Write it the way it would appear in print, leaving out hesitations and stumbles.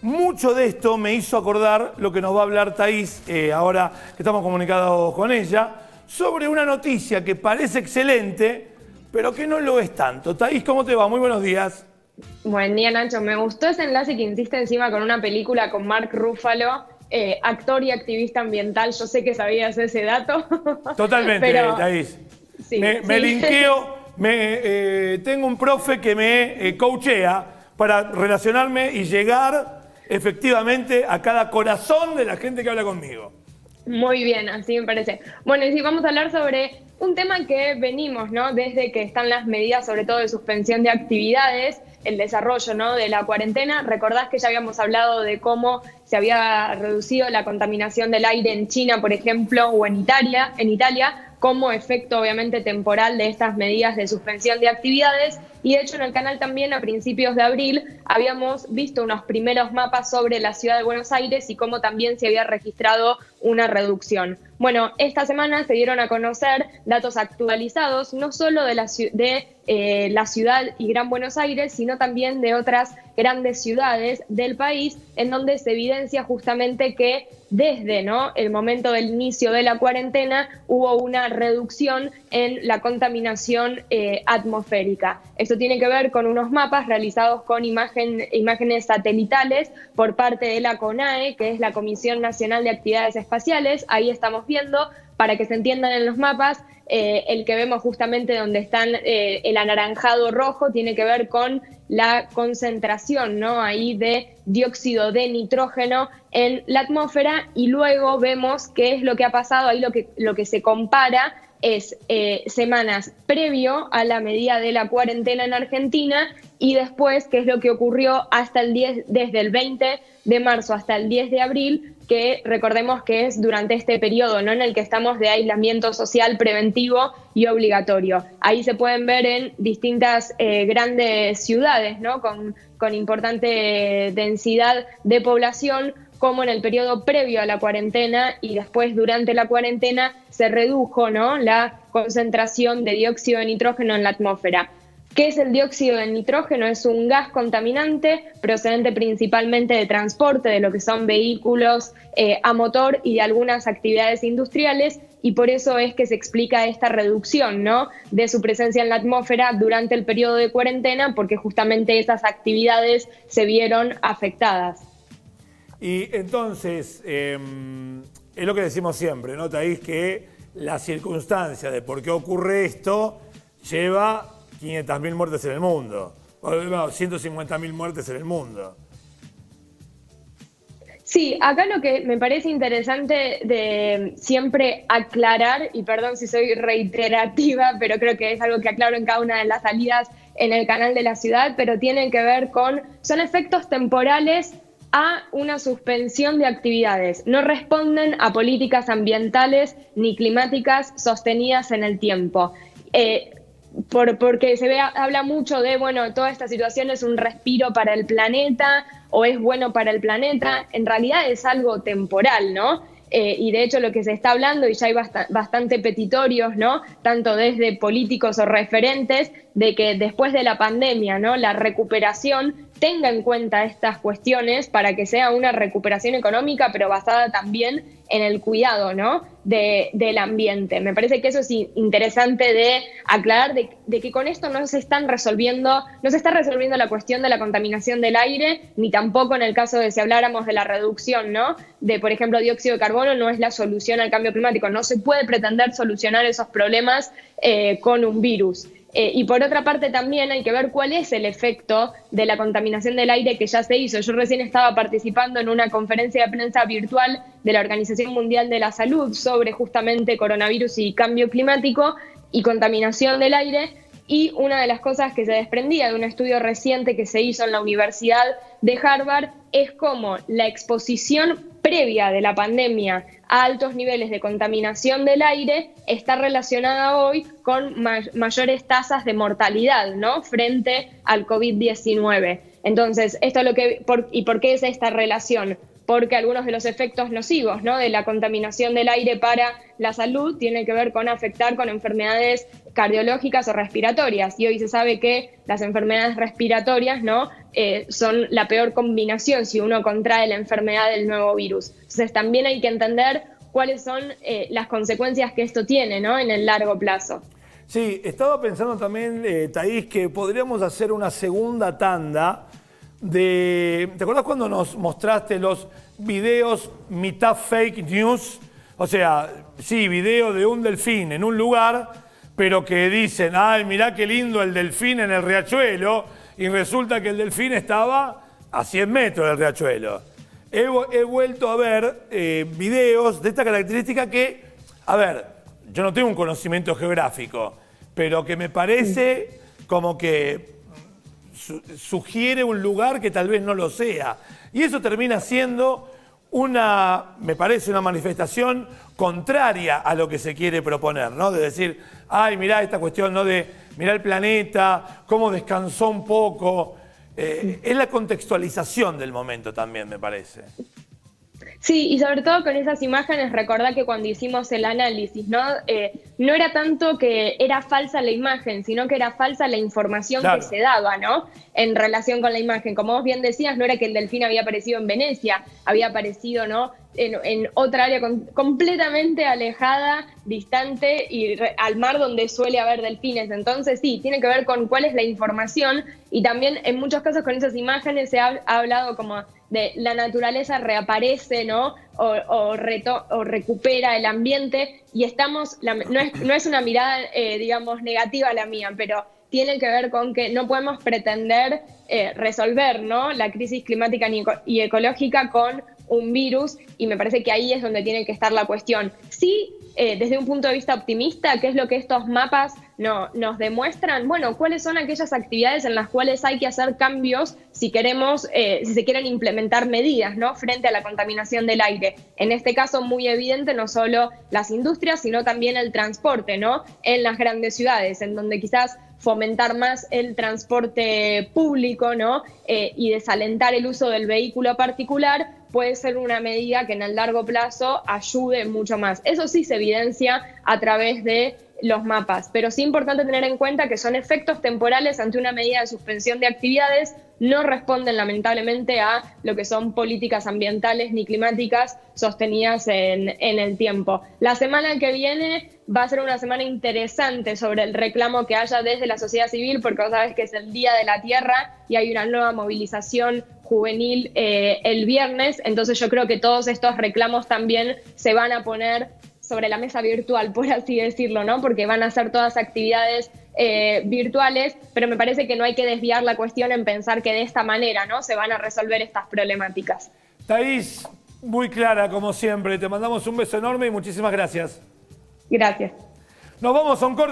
mucho de esto me hizo acordar lo que nos va a hablar Thaís, ahora que estamos comunicados con ella, sobre una noticia que parece excelente, pero que no lo es tanto. Thaís, ¿cómo te va? Muy buenos días. Buen día, Nacho. Me gustó ese enlace que insiste encima con una película con Mark Ruffalo, actor y activista ambiental. Yo sé que sabías ese dato, Totalmente, pero Thaís. sí, Me sí. linkeo, tengo un profe que me coachea para relacionarme y llegar efectivamente a cada corazón de la gente que habla conmigo. Muy bien, así me parece. Bueno, y sí, vamos a hablar sobre un tema que venimos, ¿no? Desde que están las medidas, sobre todo de suspensión de actividades, el desarrollo, ¿no? De la cuarentena. Recordás que ya habíamos hablado de cómo se había reducido la contaminación del aire en China, por ejemplo, o en Italia, como efecto obviamente temporal de estas medidas de suspensión de actividades. Y de hecho en el canal también a principios de abril habíamos visto unos primeros mapas sobre la ciudad de Buenos Aires y cómo también se había registrado una reducción. Bueno, esta semana se dieron a conocer datos actualizados, no solo de la ciudad y Gran Buenos Aires, sino también de otras grandes ciudades del país, en donde se evidencia justamente que desde, ¿no?, el momento del inicio de la cuarentena hubo una reducción en la contaminación atmosférica. Esto tiene que ver con unos mapas realizados con imágenes satelitales por parte de la CONAE, que es la Comisión Nacional de Actividades Espaciales. Ahí estamos viendo, para que se entiendan en los mapas, el que vemos justamente donde están el anaranjado rojo tiene que ver con la concentración, ¿no?, ahí de dióxido de nitrógeno en la atmósfera, y luego vemos qué es lo que ha pasado. Ahí lo que se compara es semanas previo a la medida de la cuarentena en Argentina y después qué es lo que ocurrió desde el 20 de marzo hasta el 10 de abril, que recordemos que es durante este periodo, ¿no?, en el que estamos de aislamiento social preventivo y obligatorio. Ahí se pueden ver en distintas grandes ciudades, ¿no?, con importante densidad de población, como en el periodo previo a la cuarentena y después durante la cuarentena se redujo, ¿no?, la concentración de dióxido de nitrógeno en la atmósfera. ¿Qué es el dióxido de nitrógeno? Es un gas contaminante procedente principalmente de transporte, de lo que son vehículos a motor y de algunas actividades industriales, y por eso es que se explica esta reducción, ¿no?, de su presencia en la atmósfera durante el periodo de cuarentena, porque justamente esas actividades se vieron afectadas. Y entonces, es lo que decimos siempre, ¿no, Thaís? Que la circunstancia de por qué ocurre esto lleva 500.000 muertes en el mundo, o 150.000 muertes en el mundo. Sí, acá lo que me parece interesante de siempre aclarar, y perdón si soy reiterativa, pero creo que es algo que aclaro en cada una de las salidas en el canal de la ciudad, pero tiene que ver son efectos temporales a una suspensión de actividades. No responden a políticas ambientales ni climáticas sostenidas en el tiempo. Porque habla mucho de, bueno, toda esta situación es un respiro para el planeta o es bueno para el planeta. En realidad es algo temporal, ¿no? Y de hecho lo que se está hablando, y ya hay bastante petitorios, ¿no?, tanto desde políticos o referentes, de que después de la pandemia, ¿no?, la recuperación tenga en cuenta estas cuestiones para que sea una recuperación económica, pero basada también en el cuidado, ¿no?, del ambiente. Me parece que eso es interesante de aclarar, de que con esto no se está resolviendo la cuestión de la contaminación del aire, ni tampoco en el caso de si habláramos de la reducción, ¿no?, de, por ejemplo, dióxido de carbono. No es la solución al cambio climático. No se puede pretender solucionar esos problemas con un virus. Y por otra parte también hay que ver cuál es el efecto de la contaminación del aire que ya se hizo. Yo recién estaba participando en una conferencia de prensa virtual de la Organización Mundial de la Salud sobre justamente coronavirus y cambio climático y contaminación del aire, y una de las cosas que se desprendía de un estudio reciente que se hizo en la Universidad de Harvard es cómo la exposición previa de la pandemia a altos niveles de contaminación del aire está relacionada hoy con mayores tasas de mortalidad, ¿no?, frente al COVID-19. Entonces, ¿por qué es esta relación? porque algunos de los efectos nocivos, ¿no?, de la contaminación del aire para la salud tienen que ver con afectar con enfermedades cardiológicas o respiratorias. Y hoy se sabe que las enfermedades respiratorias, ¿no?, son la peor combinación si uno contrae la enfermedad del nuevo virus. Entonces también hay que entender cuáles son las consecuencias que esto tiene, ¿no?, en el largo plazo. Sí, estaba pensando también, Thaís, que podríamos hacer una segunda tanda de... ¿Te acuerdas cuando nos mostraste los videos mitad fake news? O sea, sí, video de un delfín en un lugar, pero que dicen, ay, mirá qué lindo el delfín en el riachuelo, y resulta que el delfín estaba a 100 metros del riachuelo. He vuelto a ver videos de esta característica que, a ver, yo no tengo un conocimiento geográfico, pero que me parece como que sugiere un lugar que tal vez no lo sea. Y eso termina siendo me parece una manifestación contraria a lo que se quiere proponer, ¿no? De decir, ay, mirá esta cuestión, ¿no?, de mirar el planeta, cómo descansó un poco. Es la contextualización del momento también, me parece. Sí, y sobre todo con esas imágenes, recordá que cuando hicimos el análisis, ¿no? No era tanto que era falsa la imagen, sino que era falsa la información que se daba, ¿no?, en relación con la imagen. Como vos bien decías, no era que el delfín había aparecido en Venecia, había aparecido, ¿no?, en otra área completamente alejada, distante y al mar donde suele haber delfines. Entonces sí, tiene que ver con cuál es la información, y también en muchos casos con esas imágenes se ha hablado como de la naturaleza reaparece, ¿no?, o recupera el ambiente, y no es una mirada, digamos, negativa la mía, pero tiene que ver con que no podemos pretender resolver, ¿no?, la crisis climática y ecológica con un virus, y me parece que ahí es donde tiene que estar la cuestión. Sí, desde un punto de vista optimista, ¿qué es lo que estos mapas nos demuestran? Bueno, ¿cuáles son aquellas actividades en las cuales hay que hacer cambios si se quieren implementar medidas, ¿no?, frente a la contaminación del aire? En este caso, muy evidente, no solo las industrias, sino también el transporte, ¿no?, en las grandes ciudades, en donde quizás fomentar más el transporte público, ¿no?, y desalentar el uso del vehículo particular puede ser una medida que en el largo plazo ayude mucho más. Eso sí se evidencia a través de los mapas, pero sí es importante tener en cuenta que son efectos temporales ante una medida de suspensión de actividades, no responden lamentablemente a lo que son políticas ambientales ni climáticas sostenidas en el tiempo. La semana que viene va a ser una semana interesante sobre el reclamo que haya desde la sociedad civil, porque vos sabés que es el Día de la Tierra y hay una nueva movilización juvenil el viernes. Entonces yo creo que todos estos reclamos también se van a poner sobre la mesa virtual, por así decirlo, ¿no?, porque van a ser todas actividades virtuales, pero me parece que no hay que desviar la cuestión en pensar que de esta manera, ¿no?, se van a resolver estas problemáticas. Thaís, muy clara como siempre, te mandamos un beso enorme y muchísimas gracias. Gracias. Nos vamos a un corte.